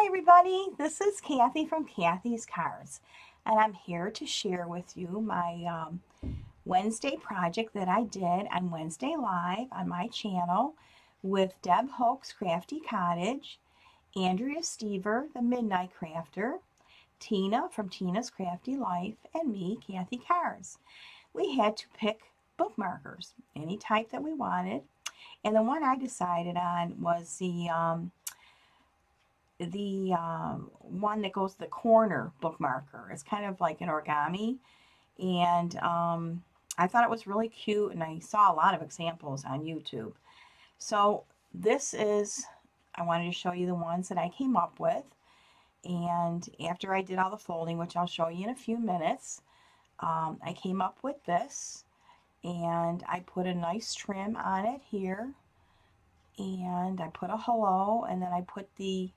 Hi everybody, this is Kathy from Kathy's Cards, and I'm here to share with you my Wednesday project that I did on Wednesday Live on my channel with Deb Hoke's Crafty Cottage, Andrea Stever, the Midnight Crafter, Tina from Tina's Crafty Life, and me, Kathy Cards. We had to pick bookmarkers, any type that we wanted, and the one I decided on was the one that goes to the corner bookmarker. It's kind of like an origami, and I thought it was really cute, and I saw a lot of examples on YouTube. So this is, I wanted to show you the ones that I came up with, and after I did all the folding, which I'll show you in a few minutes, I came up with this, and I put a nice trim on it here, and I put a hello, and then I put the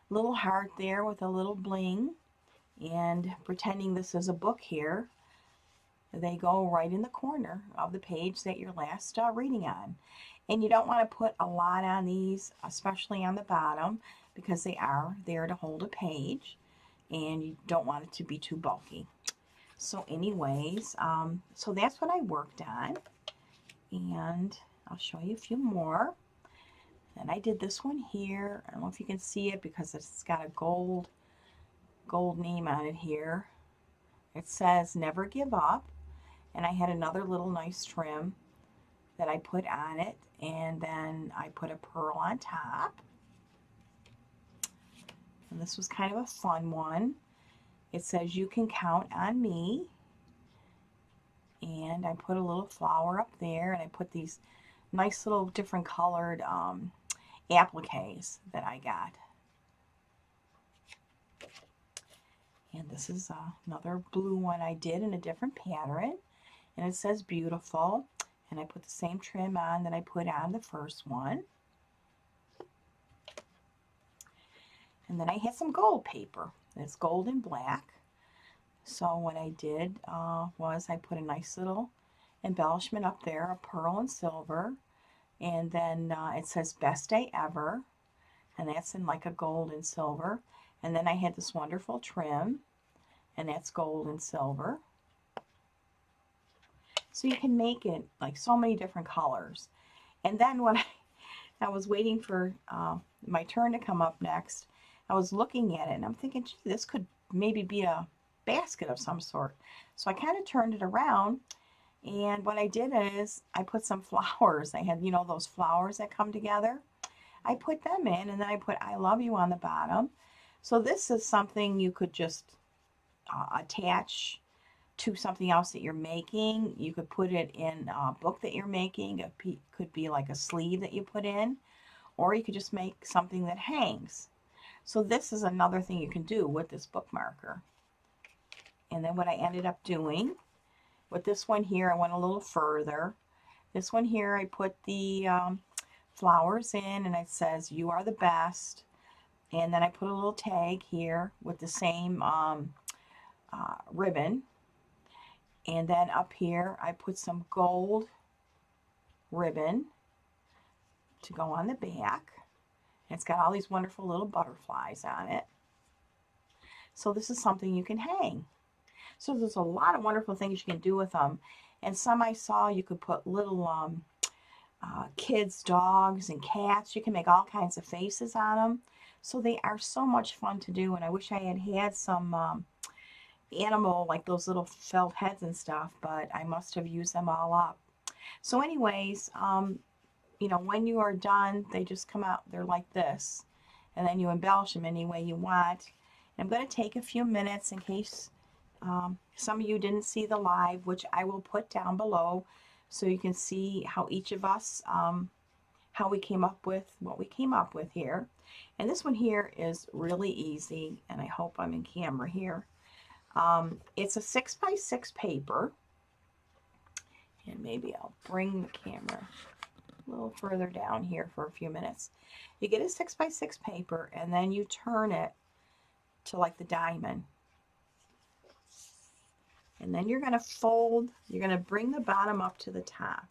little heart there with a little bling, and pretending this is a book here, they go right in the corner of the page that you're last reading on. And you don't want to put a lot on these, especially on the bottom, because they are there to hold a page, and you don't want it to be too bulky. So anyways, so that's what I worked on, and I'll show you a few more. And I did this one here. I don't know if you can see it because it's got a gold name on it here. It says never give up. And I had another little nice trim that I put on it. And then I put a pearl on top. And this was kind of a fun one. It says you can count on me. And I put a little flower up there. And I put these nice little different colored appliques that I got. And this is another blue one I did in a different pattern, and it says beautiful, and I put the same trim on that I put on the first one. And then I had some gold paper. It's gold and black. So what I did was I put a nice little embellishment up there, a pearl and silver. And then it says best day ever, and that's in like a gold and silver. And then I had this wonderful trim, and that's gold and silver. So you can make it like so many different colors. And then when I was waiting for my turn to come up next, I was looking at it and I'm thinking, gee, this could maybe be a basket of some sort. So I kind of turned it around. And what I did is I put some flowers. I had, you know, those flowers that come together. I put them in, and then I put I love you on the bottom. So this is something you could just attach to something else that you're making. You could put it in a book that you're making. It could be like a sleeve that you put in, or you could just make something that hangs. So this is another thing you can do with this bookmarker. And then what I ended up doing with this one here, I went a little further. This one here, I put the flowers in, and it says, you are the best. And then I put a little tag here with the same ribbon. And then up here, I put some gold ribbon to go on the back. And it's got all these wonderful little butterflies on it. So this is something you can hang. So there's a lot of wonderful things you can do with them. And some I saw you could put little kids, dogs, and cats. You can make all kinds of faces on them. So they are so much fun to do. And I wish I had had some animal, like those little felt heads and stuff, but I must have used them all up. So anyways, you know, when you are done, they just come out, they're like this. And then you embellish them any way you want. And I'm going to take a few minutes in case some of you didn't see the live, which I will put down below so you can see how each of us, how we came up with what we came up with here. And this one here is really easy, and I hope I'm in camera here. It's a 6x6 paper, and maybe I'll bring the camera a little further down here for a few minutes. You get a 6x6 paper, and then you turn it to like the diamond. And then you're going to fold, you're going to bring the bottom up to the top.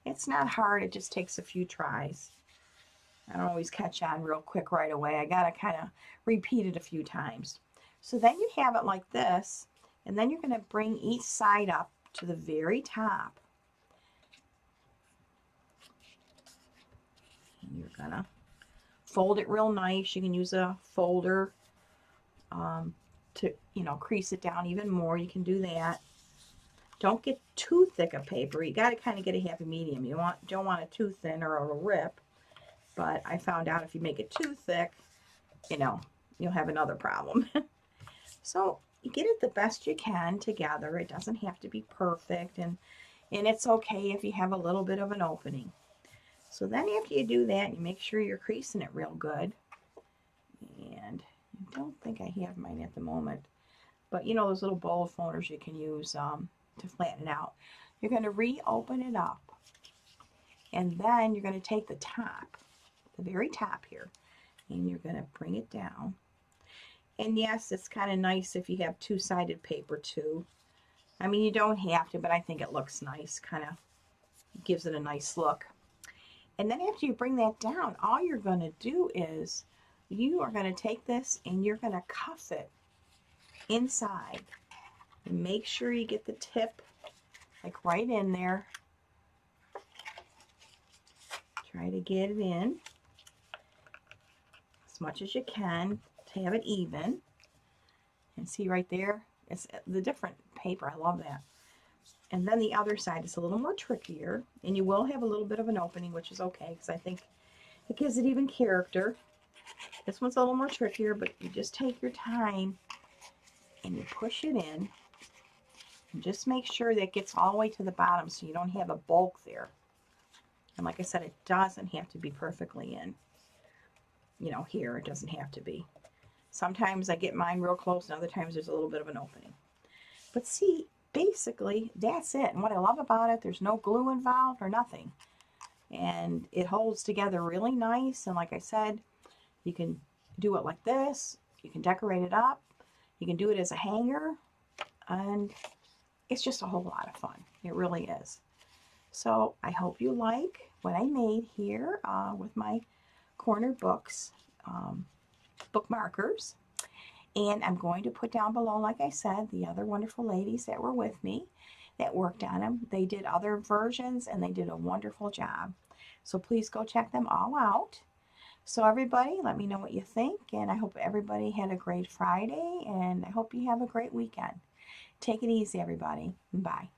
It's not hard, it just takes a few tries. I don't always catch on real quick right away. I gotta kind of repeat it a few times. So then you have it like this, and then you're gonna bring each side up to the very top. And you're gonna fold it real nice. You can use a folder to, crease it down even more. You can do that. Don't get too thick a paper. You got to kind of get a happy medium. You don't want it too thin or it'll rip. But I found out if you make it too thick, you'll have another problem. So you get it the best you can together. It doesn't have to be perfect, and it's okay if you have a little bit of an opening. So then after you do that, you make sure you're creasing it real good. And I don't think I have mine at the moment. But those little bowl folders you can use to flatten it out. You're going to reopen it up. And then you're going to take the top, the very top here, and you're going to bring it down. And yes, it's kind of nice if you have two-sided paper too. I mean, you don't have to, but I think it looks nice. Kind of gives it a nice look. And then after you bring that down, all you're going to do is you are going to take this and you're going to cuff it inside. And make sure you get the tip like right in there. Try to get it in as much as you can to have it even. And see right there, it's the different paper. I love that. And then the other side is a little more trickier, and you will have a little bit of an opening, which is okay because I think it gives it even character. This one's a little more trickier, but you just take your time and you push it in. And just make sure that it gets all the way to the bottom so you don't have a bulk there. And like I said, it doesn't have to be perfectly in. Here it doesn't have to be. Sometimes I get mine real close, and other times there's a little bit of an opening. But see, basically, that's it. And what I love about it, there's no glue involved or nothing. And it holds together really nice. And like I said, you can do it like this. You can decorate it up. You can do it as a hanger. And it's just a whole lot of fun. It really is. So I hope you like what I made here with my corner books, bookmarkers. And I'm going to put down below, like I said, the other wonderful ladies that were with me that worked on them. They did other versions and they did a wonderful job. So please go check them all out. So everybody, let me know what you think. And I hope everybody had a great Friday. And I hope you have a great weekend. Take it easy, everybody. Bye.